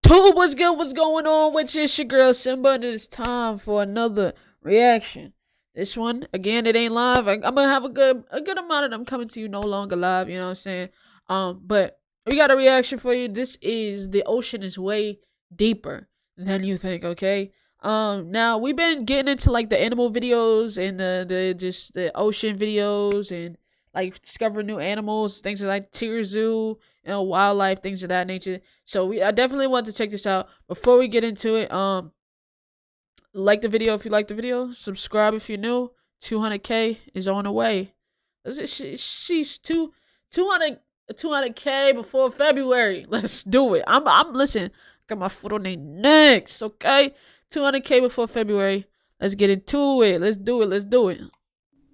YouTube, what's good? What's going on with you? It's your girl Simba, and it's time for another reaction. This one, again, it ain't live. I'm gonna have a good amount of them coming to you no longer live. You know what I'm saying? But we got a reaction for you. This is the ocean is way deeper than you think. Okay. Now we've been getting into like the animal videos and the ocean videos and like discovering new animals, things like Tier Zoo, wildlife, things of that nature. So I definitely want to check this out. Before we get into it, like the video if you like the video, subscribe if you're new. 200K is on the way. Sheesh, 200K before February. Let's do it. I'm listen. Got my foot on their necks. Okay, 200K before February. Let's get into it. Let's do it.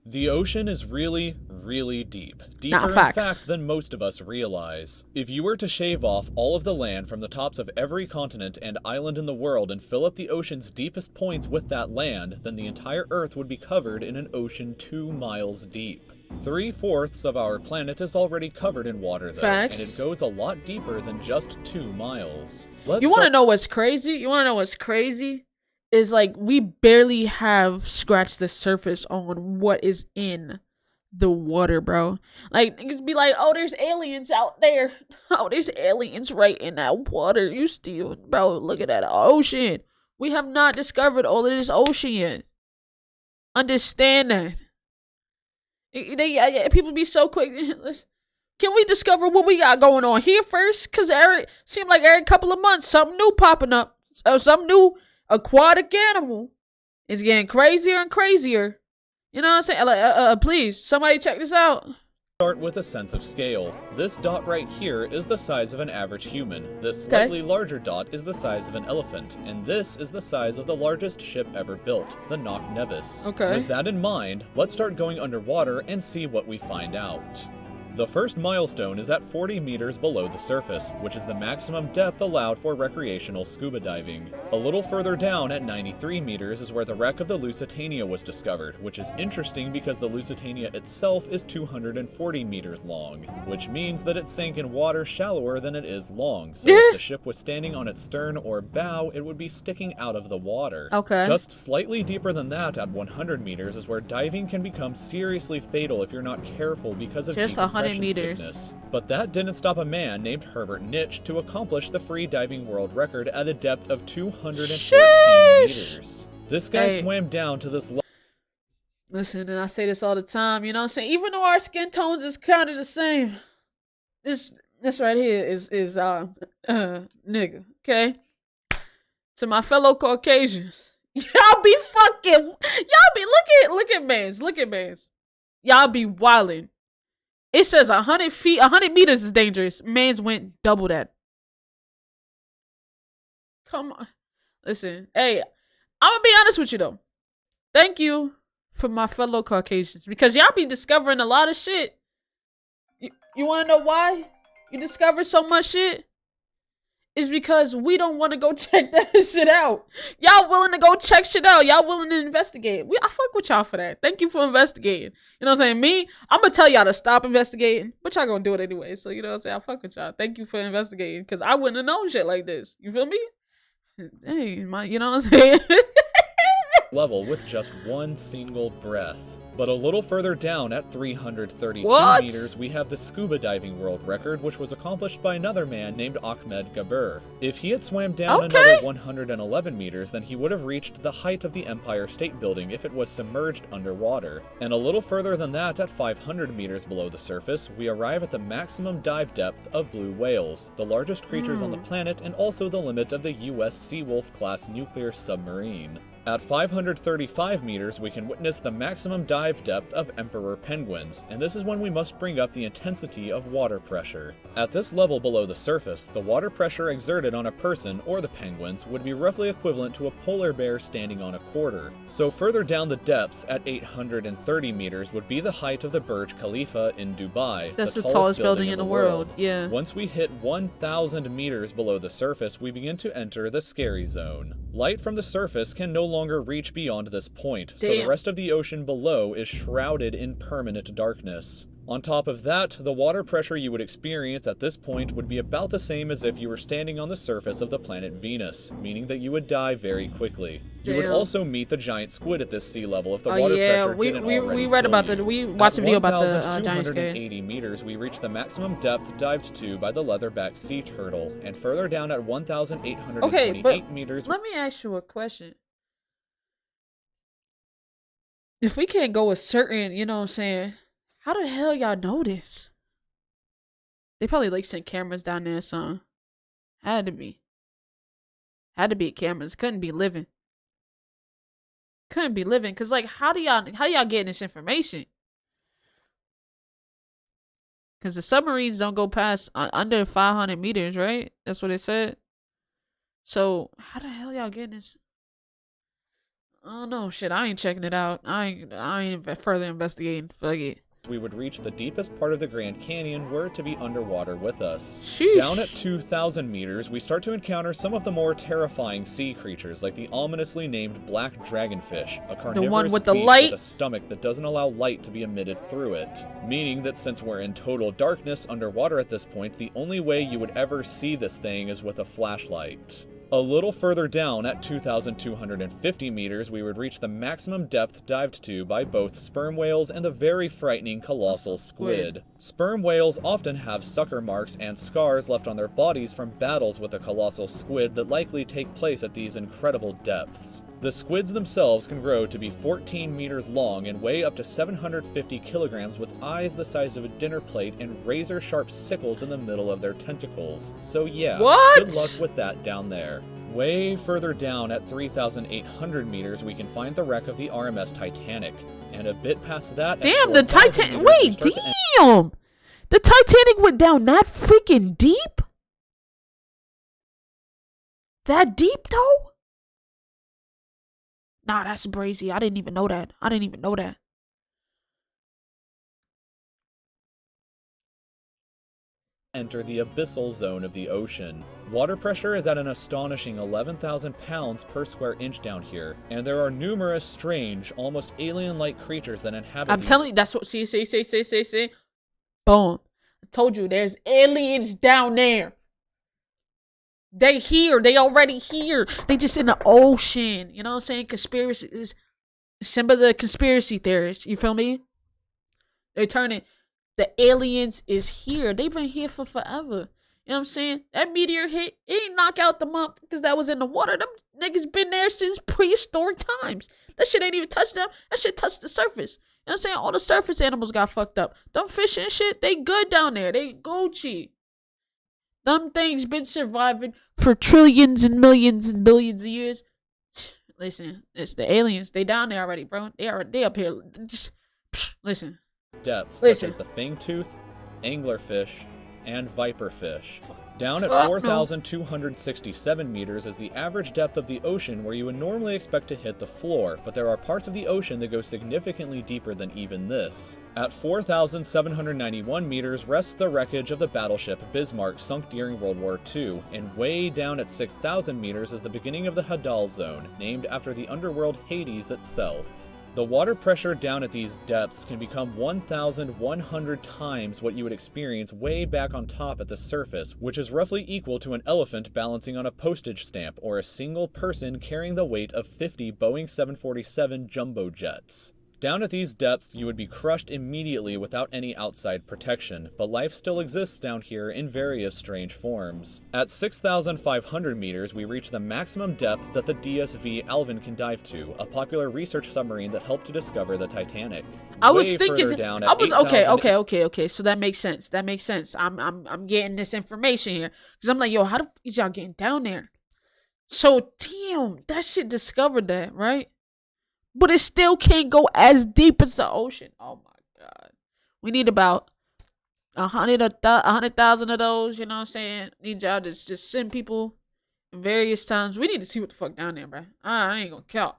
The ocean is really, really deep. Deeper, in facts. fact, than most of us realize. If you were to shave off all of the land from the tops of every continent and island in the world and fill up the ocean's deepest points with that land, then the entire Earth would be covered in an ocean 2 miles deep. 3/4 of our planet is already covered in water, though, Facts. and it goes a lot deeper than just 2 miles. You want to know what's crazy? Is like we barely have scratched the surface on what is in the water, bro. Like niggas be like, oh, there's aliens out there. Oh, there's aliens right in that water. You still, bro, look at that ocean. We have not discovered all of this ocean yet. Understand that. People be so quick. Can we discover what we got going on here first? Cause seemed like every couple of months something new popping up. Something new aquatic animal is getting crazier and crazier. You know what I'm saying? Like, please, somebody check this out. Start with a sense of scale. This dot right here is the size of an average human. This slightly larger dot is the size of an elephant, and this is the size of the largest ship ever built, the Knock Nevis. Okay. With that in mind, let's start going underwater and see what we find out. The first milestone is at 40 meters below the surface, which is the maximum depth allowed for recreational scuba diving. A little further down at 93 meters is where the wreck of the Lusitania was discovered, which is interesting because the Lusitania itself is 240 meters long, which means that it sank in water shallower than it is long, so if the ship was standing on its stern or bow, it would be sticking out of the water. Okay. Just slightly deeper than that at 100 meters is where diving can become seriously fatal if you're not careful because of just 100 meters. Sickness. But that didn't stop a man named Herbert Nitsch to accomplish the free diving world record at a depth of 214 meters. This guy swam down to this Listen, and I say this all the time, you know what I'm saying? Even though our skin tones is kind of the same, this right here is nigga, okay? To my fellow Caucasians, y'all be look at mans. Y'all be wildin'. It says 100 feet, 100 meters is dangerous. Mans went double that. Come on. Listen, hey, I'm gonna be honest with you though. Thank you for my fellow Caucasians because y'all be discovering a lot of shit. You wanna know why you discover so much shit? It's because we don't want to go check that shit out. Y'all willing to go check shit out. Y'all willing to investigate. I fuck with y'all for that. Thank you for investigating. You know what I'm saying? I'm going to tell y'all to stop investigating, but y'all going to do it anyway. So, you know what I'm saying? I fuck with y'all. Thank you for investigating because I wouldn't have known shit like this. You feel me? Hey, you know what I'm saying? level with just one single breath. But a little further down at 332 meters, we have the scuba diving world record, which was accomplished by another man named Ahmed Gabir. If he had swam down another 111 meters, then he would have reached the height of the Empire State Building if it was submerged underwater. And a little further than that, at 500 meters below the surface, we arrive at the maximum dive depth of blue whales, the largest creatures on the planet and also the limit of the US Seawolf class nuclear submarine. At 535 meters, we can witness the maximum dive depth of emperor penguins, and this is when we must bring up the intensity of water pressure. At this level below the surface, the water pressure exerted on a person, or the penguins, would be roughly equivalent to a polar bear standing on a quarter. So further down the depths, at 830 meters, would be the height of the Burj Khalifa in Dubai. That's the tallest building in the world. Yeah. Once we hit 1,000 meters below the surface, we begin to enter the scary zone. Light from the surface can no longer reach beyond this point, so the rest of the ocean below is shrouded in permanent darkness. On top of that, the water pressure you would experience at this point would be about the same as if you were standing on the surface of the planet Venus, meaning that you would die very quickly. You would also meet the giant squid at this sea level if the water pressure didn't already read about kill you. we watched a video about the giant squid. At 1,280 meters, we reach the maximum depth dived to by the leatherback sea turtle, and further down at 1,828 meters. Let me ask you a question. If we can't go a certain, you know what I'm saying, how the hell y'all know this? They probably like sent cameras down there or something. Had to be cameras. Couldn't be living. Cause like how y'all getting this information? Cause the submarines don't go past under 500 meters, right? That's what it said. So how the hell y'all getting this? I don't know. Shit, I ain't checking it out. I ain't further investigating. Fuck it. We would reach the deepest part of the Grand Canyon were it to be underwater with us. Sheesh. Down at 2,000 meters, we start to encounter some of the more terrifying sea creatures, like the ominously named black dragonfish, a carnivorous with the beast light? with a stomach that doesn't allow light to be emitted through it. Meaning that since we're in total darkness underwater at this point, the only way you would ever see this thing is with a flashlight. A little further down, at 2,250 meters, we would reach the maximum depth dived to by both sperm whales and the very frightening colossal squid. Sperm whales often have sucker marks and scars left on their bodies from battles with the colossal squid that likely take place at these incredible depths. The squids themselves can grow to be 14 meters long and weigh up to 750 kilograms with eyes the size of a dinner plate and razor-sharp sickles in the middle of their tentacles. So yeah, good luck with that down there. Way further down at 3,800 meters, we can find the wreck of the RMS Titanic. And a bit past that... Damn, the Titanic... Wait, damn! The Titanic went down that freaking deep? That deep, though? Nah, that's brazy. I didn't even know that. Enter the abyssal zone of the ocean. Water pressure is at an astonishing 11,000 pounds per square inch down here, and there are numerous strange, almost alien-like creatures that inhabit I'm telling you, that's what, see. Boom. I told you, there's aliens down there. They here. They already here. They just in the ocean. You know what I'm saying? Conspiracy is Simba the conspiracy theorist. You feel me? They're turning. The aliens is here. They've been here for forever. You know what I'm saying? That meteor hit. It ain't knock out the month because that was in the water. Them niggas been there since prehistoric times. That shit ain't even touched them. That shit touched the surface. You know what I'm saying? All the surface animals got fucked up. Them fish and shit, they good down there. They Gucci. Them things been surviving for trillions and millions and billions of years. Listen, it's the aliens. They down there already, bro. They up here. Just listen. Depths such as the fangtooth, anglerfish, and viperfish. Down at 4,267 meters is the average depth of the ocean where you would normally expect to hit the floor, but there are parts of the ocean that go significantly deeper than even this. At 4,791 meters rests the wreckage of the battleship Bismarck sunk during World War II, and way down at 6,000 meters is the beginning of the Hadal Zone, named after the underworld Hades itself. The water pressure down at these depths can become 1,100 times what you would experience way back on top at the surface, which is roughly equal to an elephant balancing on a postage stamp or a single person carrying the weight of 50 Boeing 747 jumbo jets. Down at these depths, you would be crushed immediately without any outside protection, but life still exists down here in various strange forms. At 6,500 meters, we reach the maximum depth that the DSV Alvin can dive to, a popular research submarine that helped to discover the Titanic. I was thinking, okay, so that makes sense. I'm getting this information here, because I'm like, yo, how the f is y'all getting down there? So, damn, that shit discovered that, right? But it still can't go as deep as the ocean. Oh my god. We need about 100,000 of those, you know what I'm saying? Need y'all to just send people various times. We need to see what the fuck down there, bro. I ain't gonna count.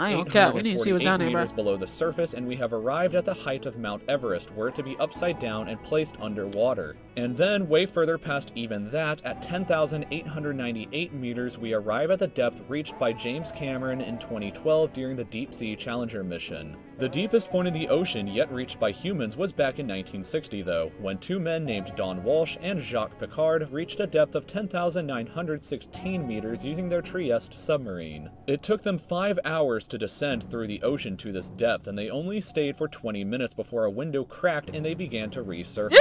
We need to see what's down there, bro. Meters below the surface, and we have arrived at the height of Mount Everest, where it to be upside down and placed underwater. And then, way further past even that, at 10,898 meters, we arrive at the depth reached by James Cameron in 2012 during the Deep Sea Challenger mission. The deepest point in the ocean yet reached by humans was back in 1960, though, when two men named Don Walsh and Jacques Piccard reached a depth of 10,916 meters using their Trieste submarine. It took them 5 hours to descend through the ocean to this depth, and they only stayed for 20 minutes before a window cracked and they began to resurface.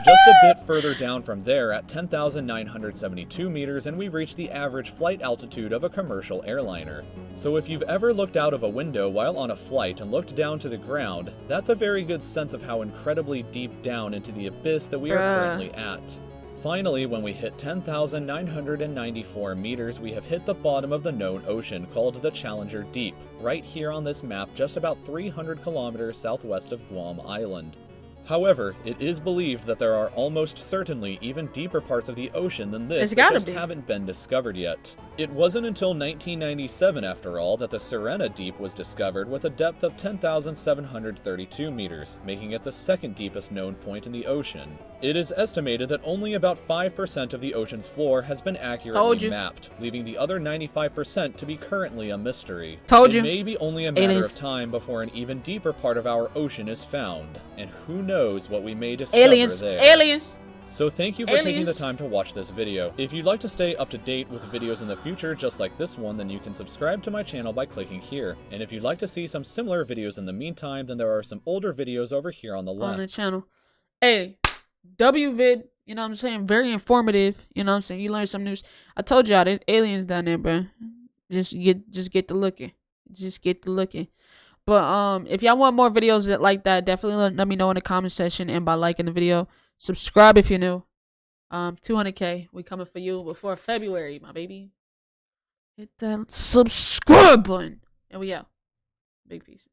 Just a bit further down from there at 10,972 meters and we reach the average flight altitude of a commercial airliner. So if you've ever looked out of a window while on a flight and looked down to the ground, that's a very good sense of how incredibly deep down into the abyss that we are currently at. Finally, when we hit 10,994 meters, we have hit the bottom of the known ocean called the Challenger Deep, right here on this map just about 300 kilometers southwest of Guam Island. However, it is believed that there are almost certainly even deeper parts of the ocean than this that just haven't been discovered yet. It wasn't until 1997, after all, that the Sirena Deep was discovered with a depth of 10,732 meters, making it the second deepest known point in the ocean. It is estimated that only about 5% of the ocean's floor has been accurately mapped, leaving the other 95% to be currently a mystery. It may be only a matter of time before an even deeper part of our ocean is found, and who knows what we may discover there. So thank you for taking the time to watch this video. If you'd like to stay up to date with videos in the future just like this one, then you can subscribe to my channel by clicking here. And if you'd like to see some similar videos in the meantime, then there are some older videos over here on the left. On the channel. Hey, WVid, you know what I'm saying? Very informative, you know what I'm saying? You learn some news. I told y'all there's aliens down there, bro. Just get to looking. Just get to looking. But if y'all want more videos like that, definitely let me know in the comment section and by liking the video. Subscribe if you're new. 200K, we coming for you before February, my baby. Hit that subscribe button. And we out. Big pieces.